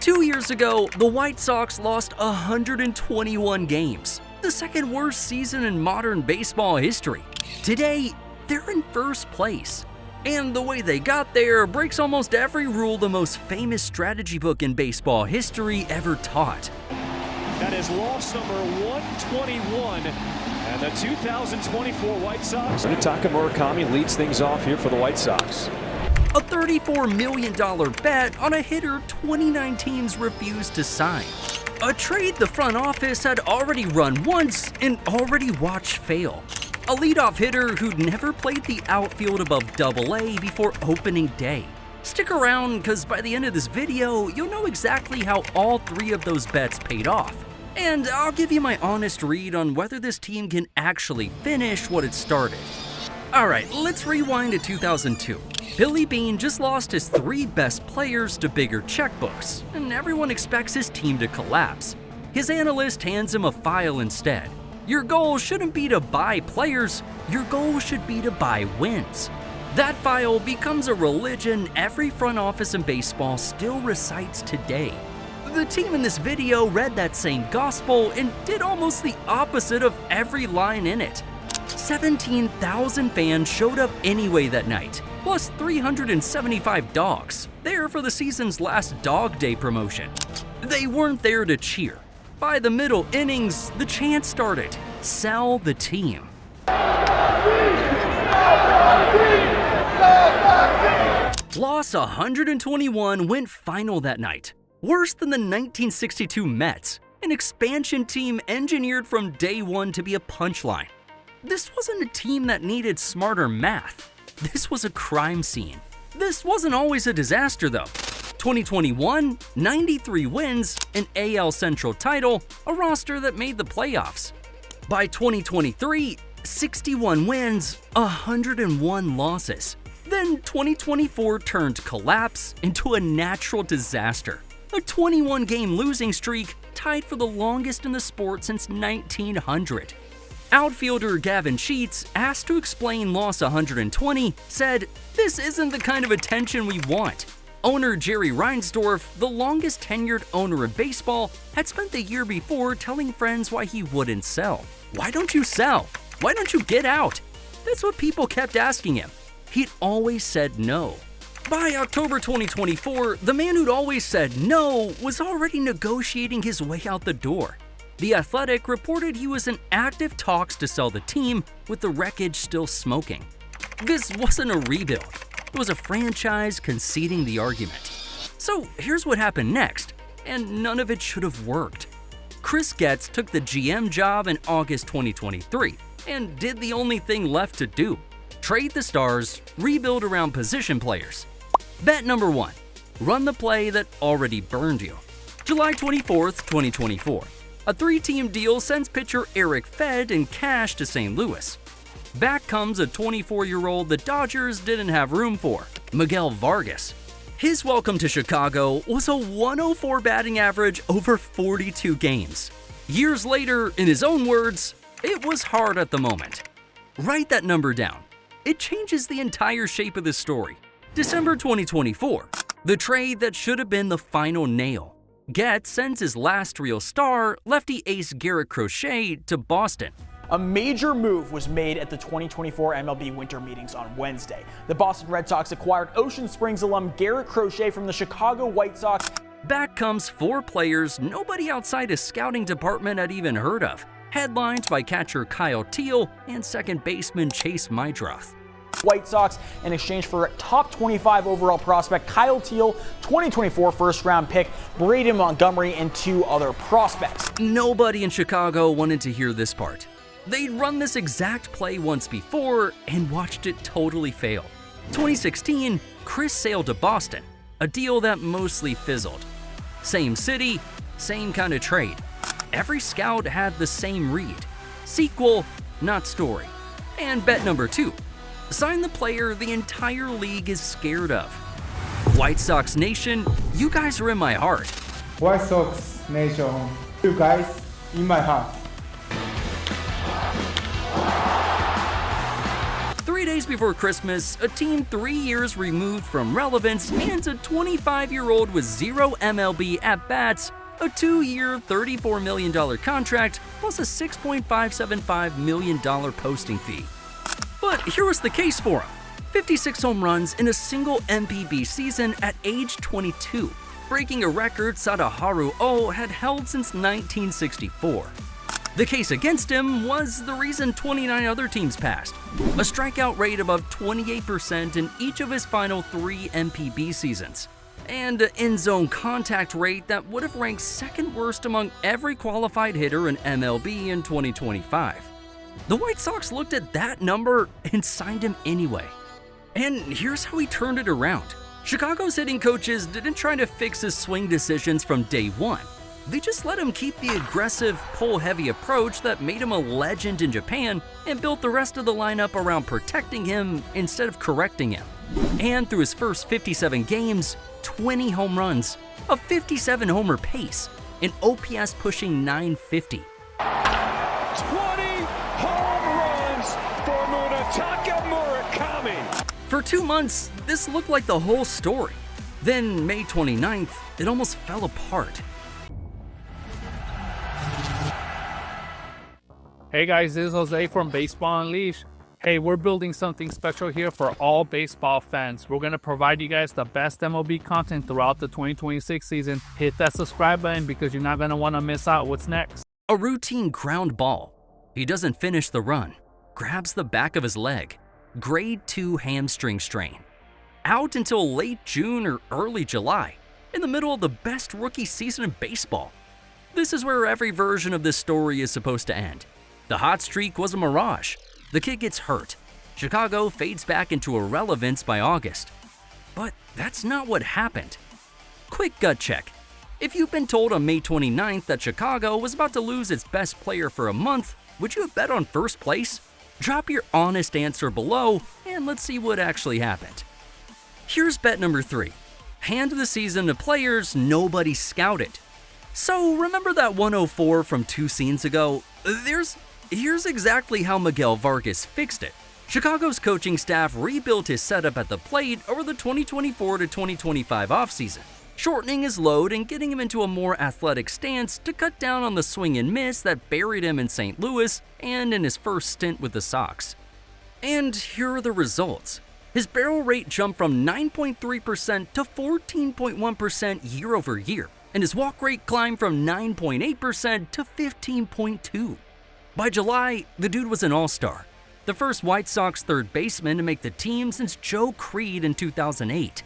2 years ago, the White Sox lost 121 games, the second worst season in modern baseball history. Today, they're in first place. And the way they got there breaks almost every rule the most famous strategy book in baseball history ever taught. That is loss number 121, and the 2024 White Sox. Munetaka Murakami leads things off here for the White Sox. A $34 million bet on a hitter 29 teams refused to sign. A trade the front office had already run once and already watched fail. A leadoff hitter who'd never played the outfield above AA before opening day. Stick around, because by the end of this video, you'll know exactly how all three of those bets paid off. And I'll give you my honest read on whether this team can actually finish what it started. Alright, let's rewind to 2002. Billy Beane just lost his three best players to bigger checkbooks, and everyone expects his team to collapse. His analyst hands him a file instead. Your goal shouldn't be to buy players, your goal should be to buy wins. That file becomes a religion every front office in baseball still recites today. The team in this video read that same gospel and did almost the opposite of every line in it. 17,000 fans showed up anyway that night, plus 375 dogs, there for the season's last Dog Day promotion. They weren't there to cheer. By the middle innings, the chant started, "Sell the team." Loss 121 went final that night. Worse than the 1962 Mets, an expansion team engineered from day one to be a punchline. This wasn't a team that needed smarter math. This was a crime scene. This wasn't always a disaster though. 2021, 93 wins, an AL Central title, a roster that made the playoffs. By 2023, 61 wins, 101 losses. Then 2024 turned collapse into a natural disaster. A 21-game losing streak tied for the longest in the sport since 1900. Outfielder Gavin Sheets, asked to explain loss 120, said, "This isn't the kind of attention we want." Owner Jerry Reinsdorf, the longest tenured owner in baseball, had spent the year before telling friends why he wouldn't sell. "Why don't you sell? Why don't you get out?" That's what people kept asking him. He'd always said no. By October 2024, the man who'd always said no was already negotiating his way out the door. The Athletic reported he was in active talks to sell the team, with the wreckage still smoking. This wasn't a rebuild. It was a franchise conceding the argument. So here's what happened next, and none of it should have worked. Chris Getz took the GM job in August 2023 and did the only thing left to do: trade the stars, rebuild around position players. Bet number 1. Run the play that already burned you. July 24th, 2024. A 3-team deal sends pitcher Eric Fed in cash to St. Louis. Back comes a 24-year-old the Dodgers didn't have room for, Miguel Vargas. His welcome to Chicago was a 104 batting average over 42 games. Years later, in his own words, "It was hard at the moment." Write that number down. It changes the entire shape of this story. December 2024, the trade that should have been the final nail. Getz sends his last real star, lefty ace Garrett Crochet, to Boston. A major move was made at the 2024 MLB winter meetings on Wednesday. The Boston Red Sox acquired Ocean Springs alum Garrett Crochet from the Chicago White Sox. Back comes 4 players nobody outside his scouting department had even heard of, headlined by catcher Kyle Teal and second baseman Chase Meidroth. White Sox in exchange for top 25 overall prospect Kyle Teal, 2024 first-round pick Braden Montgomery, and 2 other prospects. Nobody in Chicago wanted to hear this part. They'd run this exact play once before and watched it totally fail. 2016, Chris sailed to Boston, a deal that mostly fizzled. Same city, same kind of trade. Every scout had the same read. Sequel, not story. And bet number 2. Sign the player the entire league is scared of. White Sox Nation, you guys are in my heart. White Sox Nation, you guys in my heart. 3 days days before Christmas, a team 3 years removed from relevance hands a 25-year-old with 0 MLB at-bats a 2-year, $34 million contract plus a $6.575 million posting fee. But here was the case for him. 56 home runs in a single MPB season at age 22, breaking a record Sadaharu Oh had held since 1964. The case against him was the reason 29 other teams passed, a strikeout rate above 28% in each of his final 3 MPB seasons, and an end-zone contact rate that would have ranked second worst among every qualified hitter in MLB in 2025. The White Sox looked at that number and signed him anyway. And here's how he turned it around. Chicago's hitting coaches didn't try to fix his swing decisions from day one. They just let him keep the aggressive, pull-heavy approach that made him a legend in Japan and built the rest of the lineup around protecting him instead of correcting him. And through his first 57 games, 20 home runs, a 57-homer pace, an OPS pushing 950. 20 home runs for Munetaka Murakami. For 2 months, this looked like the whole story. Then, May 29th, it almost fell apart. Hey guys, this is Jose from Baseball Unleashed. Hey, we're building something special here for all baseball fans. We're going to provide you guys the best MLB content throughout the 2026 season. Hit that subscribe button because you're not going to want to miss out what's next. A routine ground ball. He doesn't finish the run. Grabs the back of his leg. Grade 2 hamstring strain. Out until late June or early July, in the middle of the best rookie season in baseball. This is where every version of this story is supposed to end. The hot streak was a mirage. The kid gets hurt. Chicago fades back into irrelevance by August. But that's not what happened. Quick gut check. If you've been told on May 29th that Chicago was about to lose its best player for a month, would you have bet on first place? Drop your honest answer below and let's see what actually happened. Here's bet number 3. Hand the season to players nobody scouted. So remember that 104 from 2 scenes ago? Here's exactly how Miguel Vargas fixed it. Chicago's coaching staff rebuilt his setup at the plate over the 2024 to 2025 offseason, shortening his load and getting him into a more athletic stance to cut down on the swing and miss that buried him in St. Louis and in his first stint with the Sox. And here are the results. His barrel rate jumped from 9.3% to 14.1% year over year, and his walk rate climbed from 9.8% to 15.2%. By July, the dude was an all-star, the first White Sox third baseman to make the team since Joe Creed in 2008.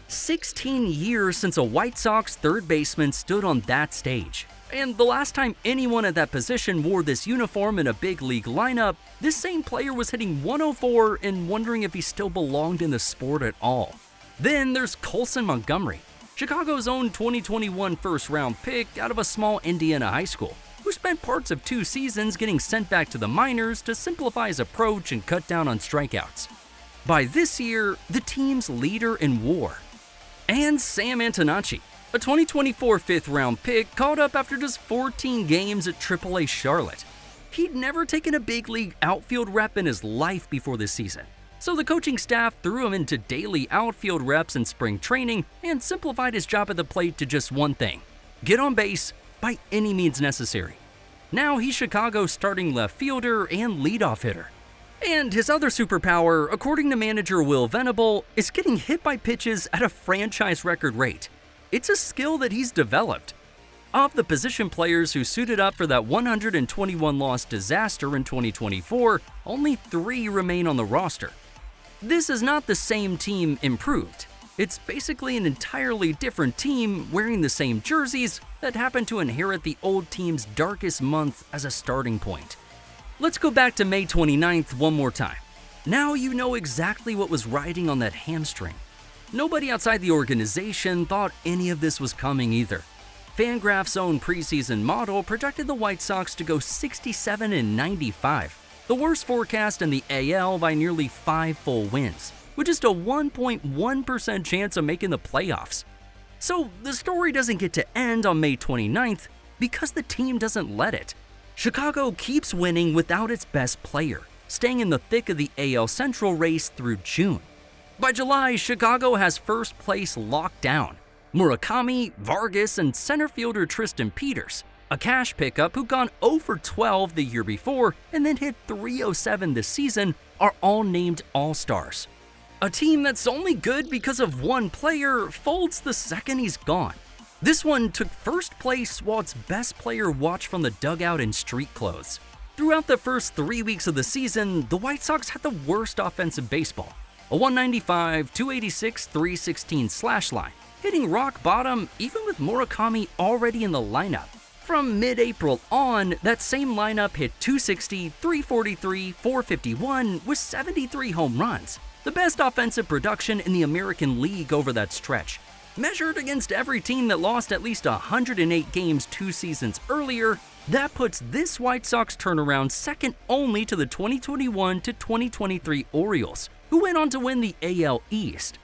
16 years since a White Sox third baseman stood on that stage. And the last time anyone at that position wore this uniform in a big league lineup, this same player was hitting 104 and wondering if he still belonged in the sport at all. Then there's Colson Montgomery, Chicago's own 2021 first-round pick out of a small Indiana high school, who spent parts of 2 seasons getting sent back to the minors to simplify his approach and cut down on strikeouts. By this year, the team's leader in WAR. And Sam Antonacci, a 2024 fifth-round pick called up after just 14 games at AAA Charlotte. He'd never taken a big league outfield rep in his life before this season, so the coaching staff threw him into daily outfield reps in spring training and simplified his job at the plate to just one thing: get on base by any means necessary. Now he's Chicago's starting left fielder and leadoff hitter. And his other superpower, according to manager Will Venable, is getting hit by pitches at a franchise record rate. It's a skill that he's developed. Of the position players who suited up for that 121-loss disaster in 2024, only 3 remain on the roster. This is not the same team improved. It's basically an entirely different team wearing the same jerseys that happened to inherit the old team's darkest month as a starting point. Let's go back to May 29th one more time. Now you know exactly what was riding on that hamstring. Nobody outside the organization thought any of this was coming either. Fangraph's own preseason model projected the White Sox to go 67-95, the worst forecast in the AL by nearly 5 full wins, with just a 1.1% chance of making the playoffs. So the story doesn't get to end on May 29th because the team doesn't let it. Chicago keeps winning without its best player, staying in the thick of the AL Central race through June. By July, Chicago has first place locked down. Murakami, Vargas, and center fielder Tristan Peters, a cash pickup who'd gone 0 for 12 the year before and then hit .307 this season, are all named All-Stars. A team that's only good because of one player folds the second he's gone. This one took first place while its best player watched from the dugout in street clothes. Throughout the first 3 weeks of the season, the White Sox had the worst offense in baseball. A 195, 286, 316 slash line, hitting rock bottom even with Murakami already in the lineup. From mid-April on, that same lineup hit 260, 343, 451 with 73 home runs, the best offensive production in the American League over that stretch. Measured against every team that lost at least 108 games 2 seasons earlier, that puts this White Sox turnaround second only to the 2021 to 2023 Orioles, who went on to win the AL East.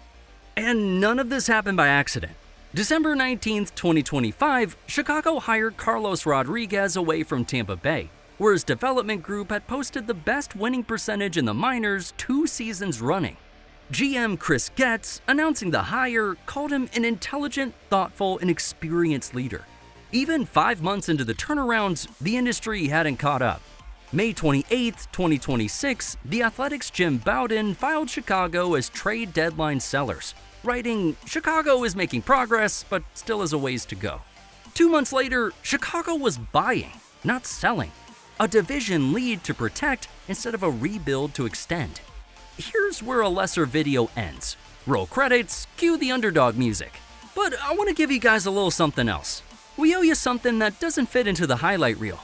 And none of this happened by accident. December 19th, 2025, Chicago hired Carlos Rodriguez away from Tampa Bay, where his development group had posted the best winning percentage in the minors 2 seasons running. GM Chris Getz, announcing the hire, called him an intelligent, thoughtful, and experienced leader. Even 5 months into the turnaround, the industry hadn't caught up. May 28, 2026, The Athletic's Jim Bowden filed Chicago as trade deadline sellers, writing, "Chicago is making progress, but still has a ways to go." 2 months later, Chicago was buying, not selling, a division lead to protect instead of a rebuild to extend. Here's where a lesser video ends. Roll credits, cue the underdog music. But I want to give you guys a little something else. We owe you something that doesn't fit into the highlight reel.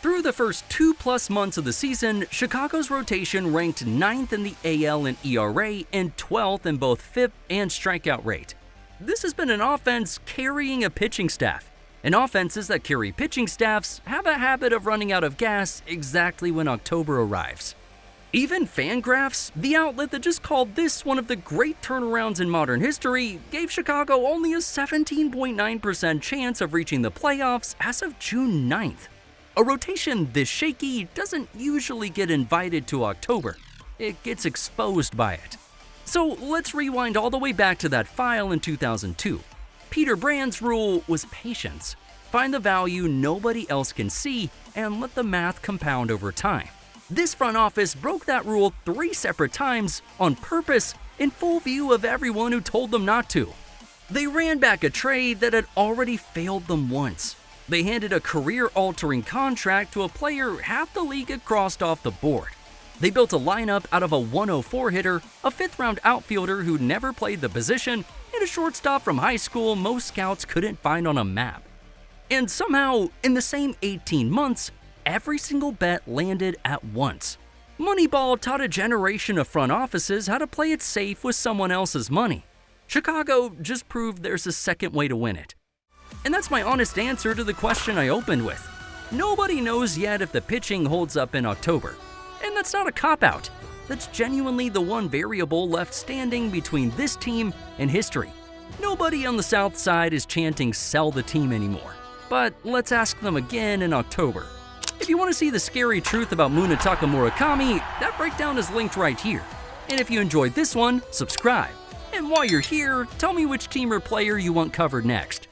Through the first 2+ months of the season, Chicago's rotation ranked 9th in the AL in ERA and 12th in both FIP and strikeout rate. This has been an offense carrying a pitching staff, and offenses that carry pitching staffs have a habit of running out of gas exactly when October arrives. Even Fangraphs, the outlet that just called this one of the great turnarounds in modern history, gave Chicago only a 17.9% chance of reaching the playoffs as of June 9th. A rotation this shaky doesn't usually get invited to October. It gets exposed by it. So let's rewind all the way back to that file in 2002. Peter Brand's rule was patience. Find the value nobody else can see and let the math compound over time. This front office broke that rule 3 separate times on purpose in full view of everyone who told them not to. They ran back a trade that had already failed them once. They handed a career-altering contract to a player half the league had crossed off the board. They built a lineup out of a 104 hitter, a 5th-round outfielder who never played the position, and a shortstop from high school most scouts couldn't find on a map. And somehow, in the same 18 months, every single bet landed at once. Moneyball taught a generation of front offices how to play it safe with someone else's money. Chicago just proved there's a second way to win it. And that's my honest answer to the question I opened with. Nobody knows yet if the pitching holds up in October. And that's not a cop-out. That's genuinely the one variable left standing between this team and history. Nobody on the South Side is chanting "sell the team" anymore. But let's ask them again in October. If you want to see the scary truth about Munetaka Murakami, that breakdown is linked right here. And if you enjoyed this one, subscribe. And while you're here, tell me which team or player you want covered next.